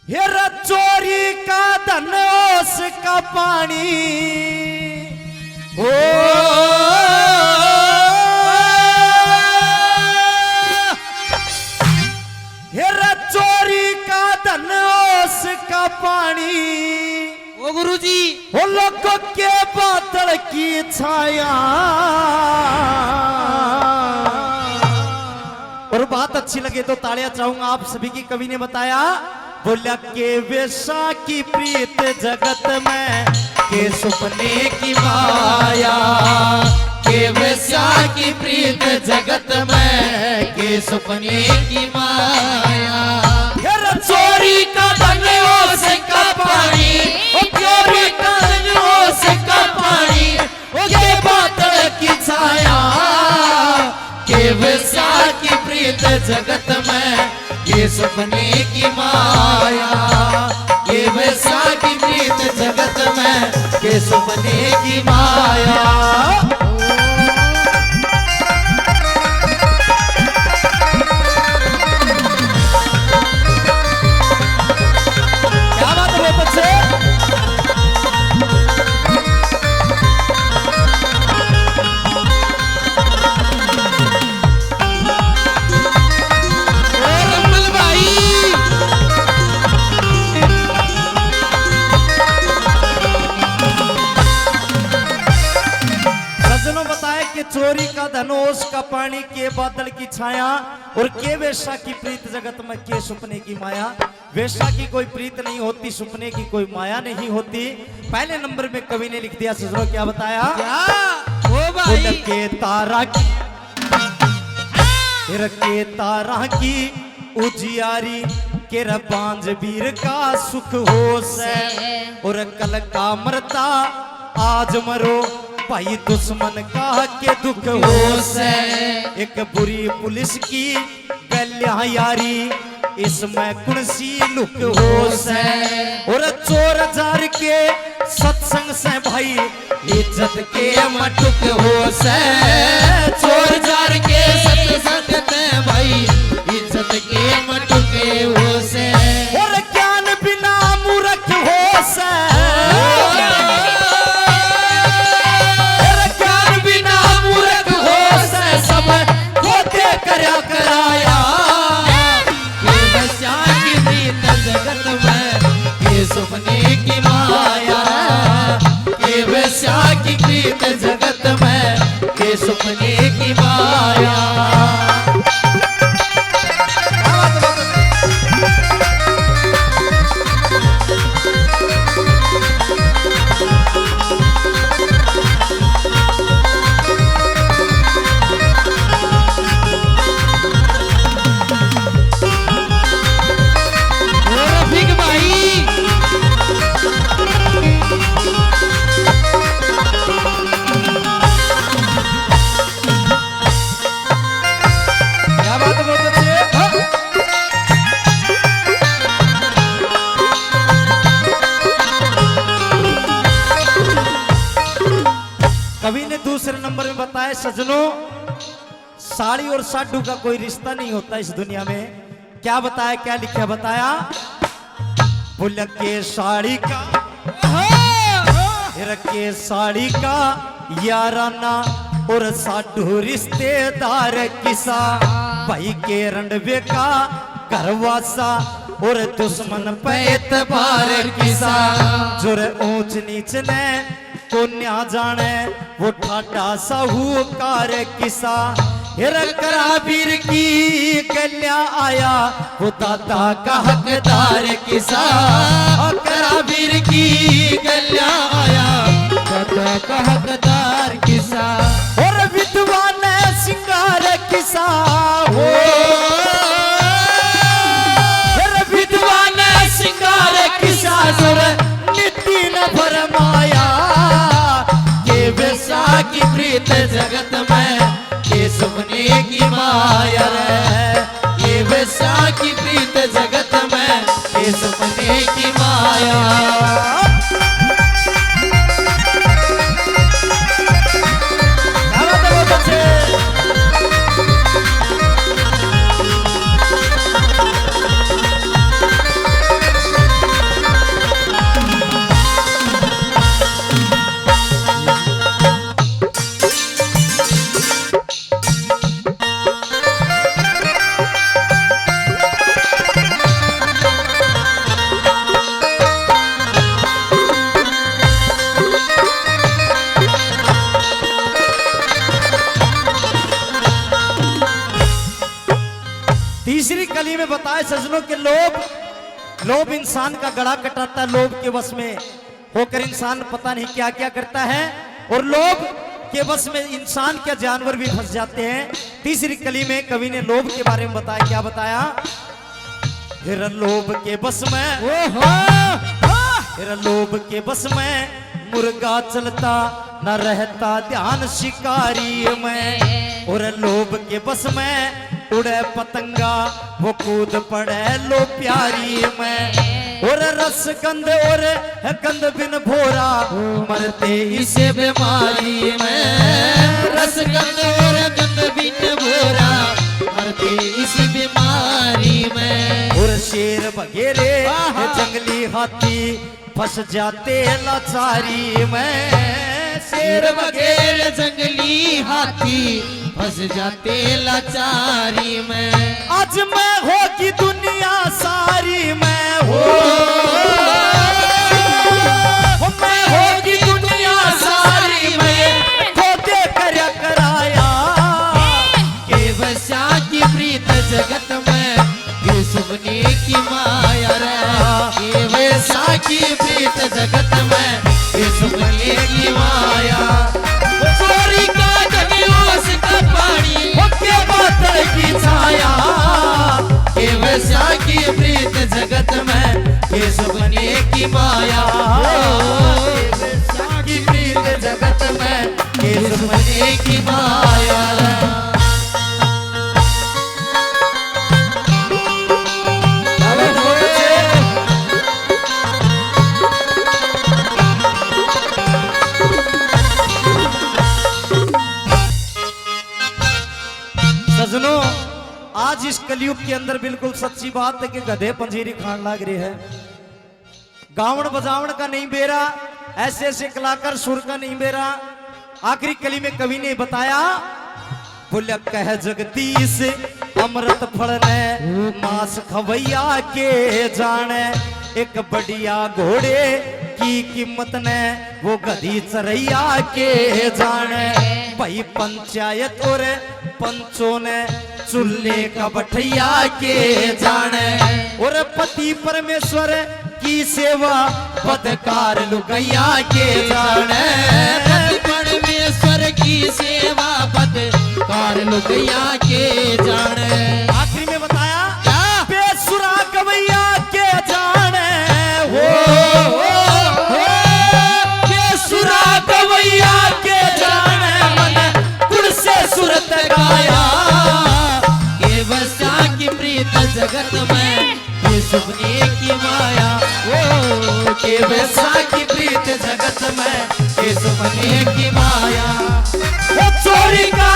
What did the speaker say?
हेरा चोरी का धन उसका पानी हो हेरा चोरी का धन उसका पानी ओ गुरुजी हो लोगों के बादल की छाया। और बात अच्छी लगे तो तालियां चाहूंगा आप सभी की। कवि ने बताया बोला के वेशा की प्रीत जगत में के सपने की माया, के वेशा की प्रीत जगत में के सपने की माया। चोरी का धन उसका पानी, चोरी का धन उसका पानी, के बादल की छाया, के वेशा की प्रीत जगत में के सपने की माया, के वेशा की प्रीत जगत में के सपने की माया। क्या बात है बहुत अच्छे। चोरी का धनोष का पानी, के बादल की छाया, और के वेशा की प्रीत जगत में के सपने की माया। वेशा की कोई प्रीत नहीं होती, सपने की कोई माया नहीं होती। पहले नंबर में कवि ने लिख दिया सजरो, क्या बताया? क्या? ओ भाई के तारा की के तारा की उजियारी, के बांझ वीर का सुख हो से, और कल का मरता आज मरो भाई दुश्मन का के दुख हो से। एक बुरी पुलिस की गल्या यारी, इसमें कुणसी लुक हो से, और चोर जार के सत्संग से भाई इज्जत के मटुक हो से। चोर जार के सत्संग से भाई इज्जत के मटुक हो से, और ज्ञान बिना मूर्ख हो से। सपने की माया, के वेशा की प्रीत जगत में के सपने की माया। कवि ने दूसरे नंबर में बताया सजनों, साड़ी और साडू का कोई रिश्ता नहीं होता इस दुनिया में। क्या बताया, क्या लिखा बताया? बोल के साड़ी का के साड़ी का याराना, और साडू रिश्तेदार किसा, भाई के रंडवे का घरवासा, और दुश्मन पे एतबार किसा। जुर ऊंच नीच ने को न्या जाने वो ठाटा साहूकार किसा। कराबीर की गल्या आया वो दादा का हकदार किसा। कराबीर की गल्या आया दादा का हकदार किसा, और विद्वान सिंगार किसा हो। विद्वान सिंगार किसा नितिन भरमाया, की प्रीत जगत में के सपने की माया रे। ये वेशा की प्रीत जगत में के सपने की माया। बहुत अच्छे। तीसरी कली में बताए सजनों के लोभ इंसान का गला कटाता है। लोभ के वश में होकर इंसान पता नहीं क्या क्या करता है, और लोभ के वश में इंसान क्या जानवर भी फंस जाते हैं। तीसरी कली में कवि ने लोभ के बारे में बताया। क्या बताया? फिर लोभ के बस में, फिर लोभ के बस में मुर्गा चलता न रहता ध्यान शिकारी में, और लोभ के बस में उड़े पतंगा वो कूद पड़े लो प्यारी में, और रस गंध और गंध बिन भोरा मरते इसे बीमारी में, रस गंध और गंध बिन भोरा मरते इसी बीमारी में, और शेर बघेरे जंगली हाथी फंस जाते लाचारी में, शेर बघेर जंगली हाथी फंस जाते लाचारी में। आज मैं होगी दुनिया सारी में हो, मैं होगी दुनिया सारी में को दे कर कराया, के बसा की प्रीत जगत में ये सुपने की माया रे, के बसा की प्रीत जगत में ये सुपने की माया, चोरी का धनियों का पानी के बादल की छाया, के बसा की प्रीत जगत में ये सुपने की माया, की प्रीत जगत में ये सुपने की माया। सजनों, आज इस कलयुग के अंदर बिल्कुल सच्ची बात है कि गधे पंजीरी खान लाग रही है। गावण बजावण का नहीं बेरा, ऐसे ऐसे कलाकार सुर का नहीं बेरा। आखिरी कली में कवि ने बताया, बोला कह जगदीश अमृत फल ने मांस खवैया के जाने, एक बढ़िया घोड़े की कीमत ने वो गधी चरैया के जाने, भाई पंचायत और पंचों ने चूल्हे का बठैया के जाने, और पति परमेश्वर की सेवा पदकार लुगैया के जाने, परमेश्वर की सेवा पदकार लुगैया के जाने। आखिरी में बताया क्या? बेसुरा गवैया के जाने, बेसुरा गवैया के जाने, मन गुण से सुरत गाया, के बसा की प्रीत जगत में ये सुपने की माया, ओ के वैसा की प्रीत जगत में ये सुपने की माया, वो चोरी का